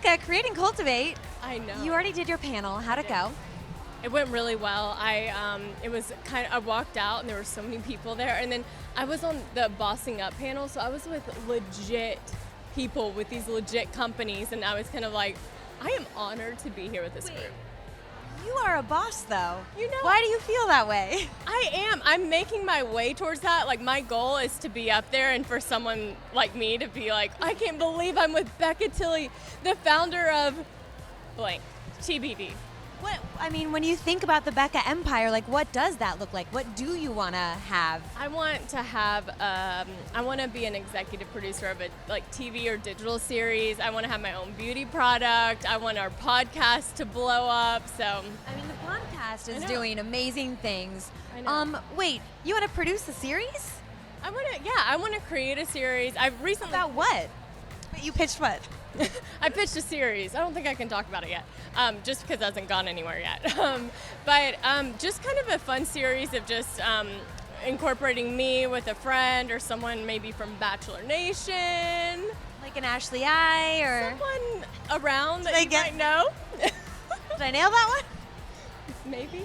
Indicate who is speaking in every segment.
Speaker 1: Becca, Create and Cultivate.
Speaker 2: I know.
Speaker 1: You already did your panel. How'd it go?
Speaker 2: It went really well. I walked out and there were so many people there, and then I was on the Bossing Up panel, so I was with legit people with these legit companies, and I was kind of like, I am honored to be here with this group.
Speaker 1: You are a boss, though.
Speaker 2: You know,
Speaker 1: why do you feel that way?
Speaker 2: I am. I'm making my way towards that. Like, my goal is to be up there and for someone like me to be like, I can't believe I'm with Becca Tilley, the founder of blank, TBD.
Speaker 1: When you think about the Becca Empire, like, what does that look like? What do you want to have?
Speaker 2: I want to be an executive producer of a TV or digital series. I want to have my own beauty product. I want our podcast to blow up. So
Speaker 1: the podcast is doing amazing things.
Speaker 2: I know.
Speaker 1: Wait, you want to produce a series?
Speaker 2: I want to create a series. I've recently
Speaker 1: About what? You pitched what?
Speaker 2: I pitched a series. I don't think I can talk about it yet, just because it hasn't gone anywhere yet. But just kind of a fun series of just incorporating me with a friend or someone maybe from Bachelor Nation.
Speaker 1: Like an Ashley I or...
Speaker 2: Someone around that you might know.
Speaker 1: Did I nail that one?
Speaker 2: Maybe.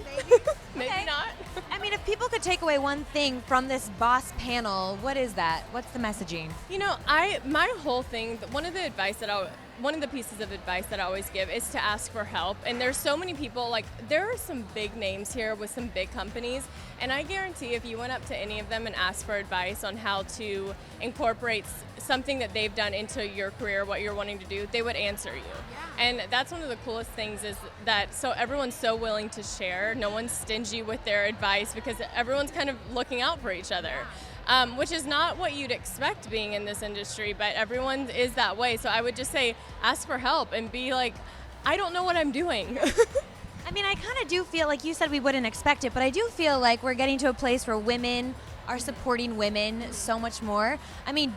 Speaker 2: Maybe
Speaker 1: Okay.
Speaker 2: not.
Speaker 1: If people could take away one thing from this boss panel, what is that? What's the messaging?
Speaker 2: My whole thing, one of the pieces of advice that I always give is to ask for help. And there's so many people, there are some big names here with some big companies, and I guarantee if you went up to any of them and asked for advice on how to incorporate something that they've done into your career, what you're wanting to do, they would answer you. Yeah. And that's one of the coolest things is that everyone's so willing to share. No one's stingy with their advice because everyone's kind of looking out for each other. Which is not what you'd expect being in this industry, but everyone is that way. So I would just say, ask for help and be like, I don't know what I'm doing.
Speaker 1: I kind of do feel like you said we wouldn't expect it, but I do feel like we're getting to a place where women are supporting women so much more.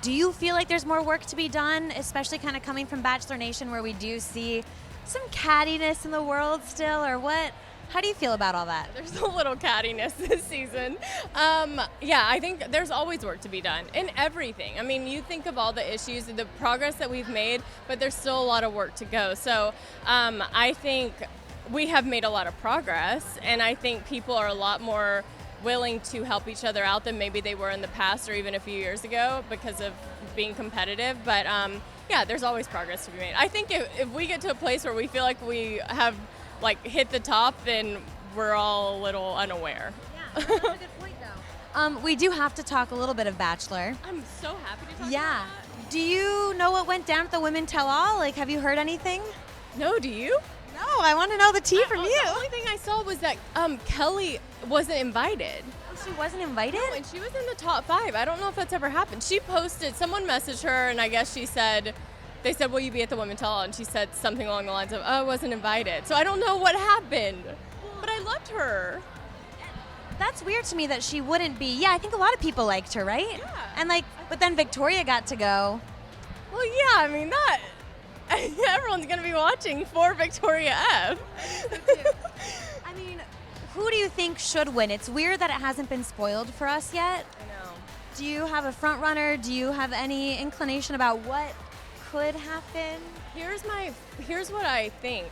Speaker 1: Do you feel like there's more work to be done, especially kind of coming from Bachelor Nation where we do see some cattiness in the world still, or what? How do you feel about all that?
Speaker 2: There's a little cattiness this season. I think there's always work to be done in everything. You think of all the issues, the progress that we've made, but there's still a lot of work to go. So I think we have made a lot of progress, and I think people are a lot more willing to help each other out than maybe they were in the past or even a few years ago because of being competitive. But there's always progress to be made. I think if we get to a place where we feel like we have hit the top, then we're all a little unaware.
Speaker 1: Yeah, that's a good point, though. We do have to talk a little bit of Bachelor.
Speaker 2: I'm so happy to talk about
Speaker 1: Yeah.
Speaker 2: that.
Speaker 1: Do you know what went down at the Women Tell All? Have you heard anything?
Speaker 2: No, do you?
Speaker 1: No, I want to know the tea from you.
Speaker 2: The only thing I saw was that Kelly wasn't invited.
Speaker 1: Oh, she wasn't invited?
Speaker 2: No, and she was in the top 5. I don't know if that's ever happened. She posted, someone messaged her, and I guess she said, they said, will you be at the Women Tell All? And she said something along the lines of, I wasn't invited. So I don't know what happened, but I loved her.
Speaker 1: That's weird to me that she wouldn't be. Yeah, I think a lot of people liked her, right?
Speaker 2: Yeah.
Speaker 1: And but then Victoria got to go.
Speaker 2: Well, yeah, everyone's going to be watching for Victoria F.
Speaker 1: Who do you think should win? It's weird that it hasn't been spoiled for us yet.
Speaker 2: I know.
Speaker 1: Do you have a front runner? Do you have any inclination about what could happen?
Speaker 2: Here's what I think.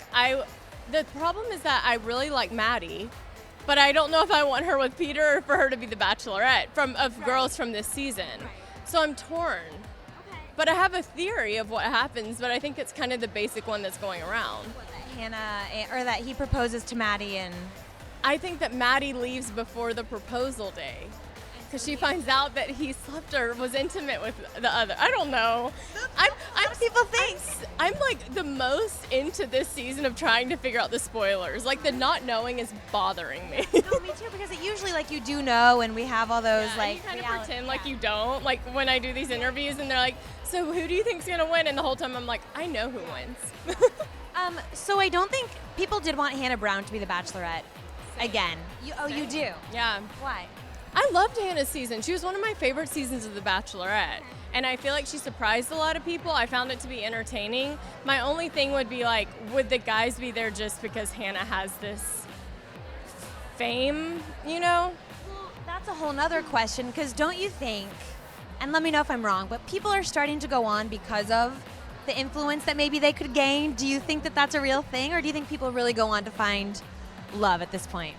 Speaker 2: The problem is that I really like Maddie, but I don't know if I want her with Peter or for her to be the Bachelorette girls from this season. Right. So I'm torn. Okay. But I have a theory of what happens, but I think it's kind of the basic one that's going around.
Speaker 1: That he proposes to Maddie and...
Speaker 2: I think that Maddie leaves before the proposal day because she finds out that he slept or was intimate with the other. I don't know.
Speaker 1: People think.
Speaker 2: I'm the most into this season of trying to figure out the spoilers. The not knowing is bothering me.
Speaker 1: No, me too, because it usually you do know, and we have all those
Speaker 2: you kind of pretend you don't. When I do these interviews and they're like, so who do you think's gonna win? And the whole time I'm like, I know who wins.
Speaker 1: So I don't think people did want Hannah Brown to be the Bachelorette.
Speaker 2: Same.
Speaker 1: Again. You do?
Speaker 2: Yeah.
Speaker 1: Why?
Speaker 2: I loved Hannah's season. She was one of my favorite seasons of The Bachelorette. And I feel like she surprised a lot of people. I found it to be entertaining. My only thing would be would the guys be there just because Hannah has this fame,
Speaker 1: Well, that's a whole nother question, because don't you think, and let me know if I'm wrong, but people are starting to go on because of the influence that maybe they could gain? Do you think that that's a real thing, or do you think people really go on to find love at this point?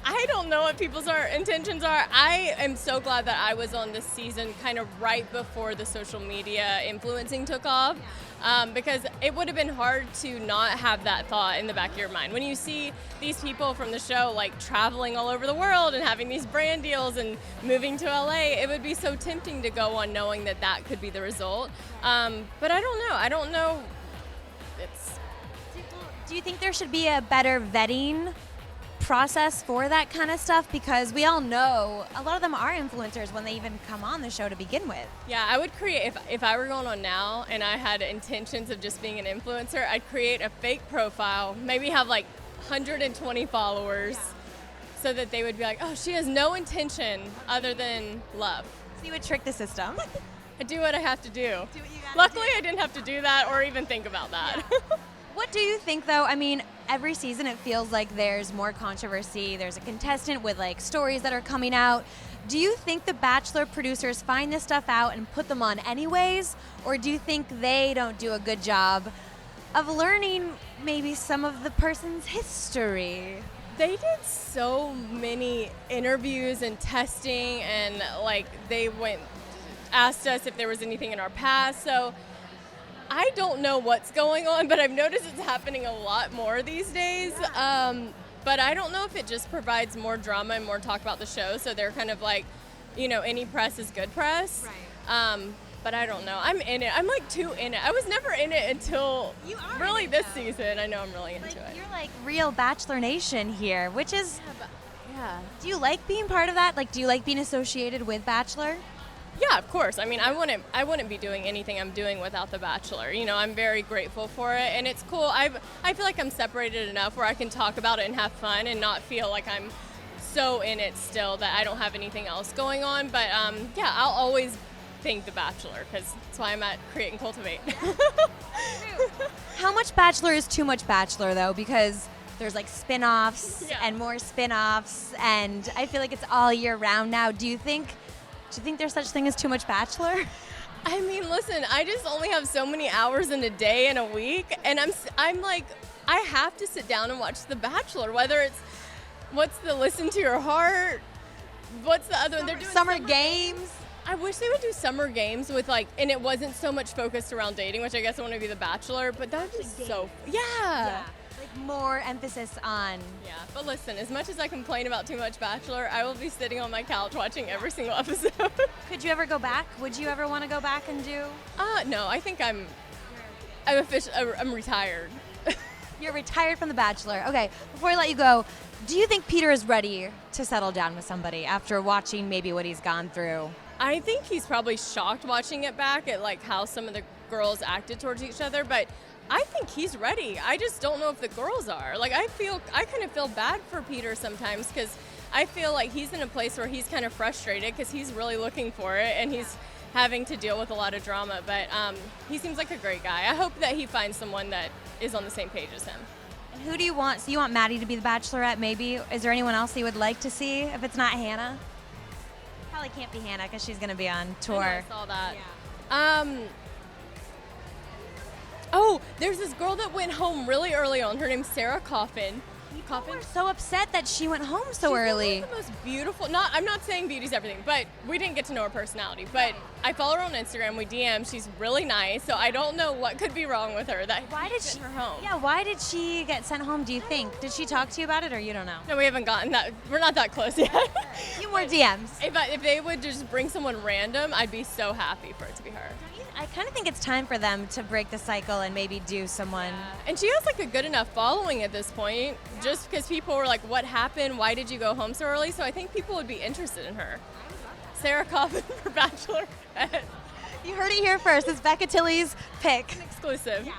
Speaker 2: I don't know what people's intentions are. I am so glad that I was on this season kind of right before the social media influencing took off, because it would have been hard to not have that thought in the back of your mind. When you see these people from the show like traveling all over the world and having these brand deals and moving to LA, it would be so tempting to go on knowing that that could be the result. But I don't know. I don't know.
Speaker 1: Do you think there should be a better vetting process for that kind of stuff? Because we all know a lot of them are influencers when they even come on the show to begin with.
Speaker 2: Yeah, I would create, if I were going on now and I had intentions of just being an influencer, I'd create a fake profile, maybe have like 120 followers, so that they would be like, oh, she has no intention other than love.
Speaker 1: So you would trick the system.
Speaker 2: I do what I have to do.
Speaker 1: Do what you gotta
Speaker 2: Luckily,
Speaker 1: do.
Speaker 2: I didn't have to do that or even think about that.
Speaker 1: Yeah. What do you think, though? I mean, every season it feels like there's more controversy. There's a contestant with like stories that are coming out. Do you think the Bachelor producers find this stuff out and put them on anyways? Or do you think they don't do a good job of learning maybe some of the person's history?
Speaker 2: They did so many interviews and testing, and like they asked us if there was anything in our past. So I don't know what's going on, but I've noticed it's happening a lot more these days. But I don't know if it just provides more drama and more talk about the show. So they're kind of like, any press is good press.
Speaker 1: Right.
Speaker 2: But I don't know. I'm in it. I'm like too in it. I was never in it until really this season. I know I'm really into it.
Speaker 1: You're like real Bachelor Nation here, which is.
Speaker 2: Yeah.
Speaker 1: Do you like being part of that? Like, do you like being associated with Bachelor?
Speaker 2: Yeah, of course. I mean, I wouldn't be doing anything I'm doing without The Bachelor. I'm very grateful for it, and it's cool. I feel like I'm separated enough where I can talk about it and have fun and not feel like I'm so in it still that I don't have anything else going on. But yeah, I'll always thank The Bachelor, because that's why I'm at Create and Cultivate.
Speaker 1: How much Bachelor is too much Bachelor, though? Because there's like spin-offs and more spin-offs, and I feel like it's all year round now. Do you think there's such thing as too much Bachelor?
Speaker 2: I mean, listen, I just only have so many hours in a day and a week, and I'm like, I have to sit down and watch The Bachelor, whether it's what's the Listen to Your Heart, what's the other one? They're doing
Speaker 1: summer games.
Speaker 2: I wish they would do summer games with and it wasn't so much focused around dating, which I guess I want to be The Bachelor, but that would be so, yeah.
Speaker 1: Like more emphasis on.
Speaker 2: Yeah, but listen, as much as I complain about too much Bachelor, I will be sitting on my couch watching every single episode.
Speaker 1: Could you ever go back? Would you ever want to go back and do?
Speaker 2: No, I think I'm retired.
Speaker 1: You're retired from The Bachelor. Okay, before I let you go, do you think Peter is ready to settle down with somebody after watching maybe what he's gone through?
Speaker 2: I think he's probably shocked watching it back at like how some of the girls acted towards each other, but I think he's ready. I just don't know if the girls are. Like, I kind of feel bad for Peter sometimes, because I feel like he's in a place where he's kind of frustrated because he's really looking for it and he's having to deal with a lot of drama. But he seems like a great guy. I hope that he finds someone that is on the same page as him.
Speaker 1: And who do you want? So you want Maddie to be the Bachelorette, maybe? Is there anyone else you would like to see if it's not Hannah? Probably can't be Hannah because she's going to be on tour.
Speaker 2: I saw that. Yeah. Oh, there's this girl that went home really early on. Her name's Sarah Coffin.
Speaker 1: Coffin? We're so upset that she went home so early.
Speaker 2: She's the most beautiful. I'm not saying beauty's everything, but we didn't get to know her personality. But I follow her on Instagram. We DM. She's really nice. So I don't know what could be wrong with her.
Speaker 1: Why did she
Speaker 2: send her home?
Speaker 1: Yeah, why did she get sent home? Do you think? Did she talk to you about it, or you don't know?
Speaker 2: No, we haven't gotten that. We're not that close yet.
Speaker 1: A few more DMs.
Speaker 2: If they would just bring someone random, I'd be so happy for it to be her.
Speaker 1: I kind of think it's time for them to break the cycle and maybe do someone.
Speaker 2: Yeah. And she has like a good enough following at this point, just because people were like, what happened? Why did you go home so early? So I think people would be interested in her. Sarah Coffin for Bachelorette.
Speaker 1: You heard it here first. It's Becca Tilley's pick.
Speaker 2: An exclusive.
Speaker 1: Yeah.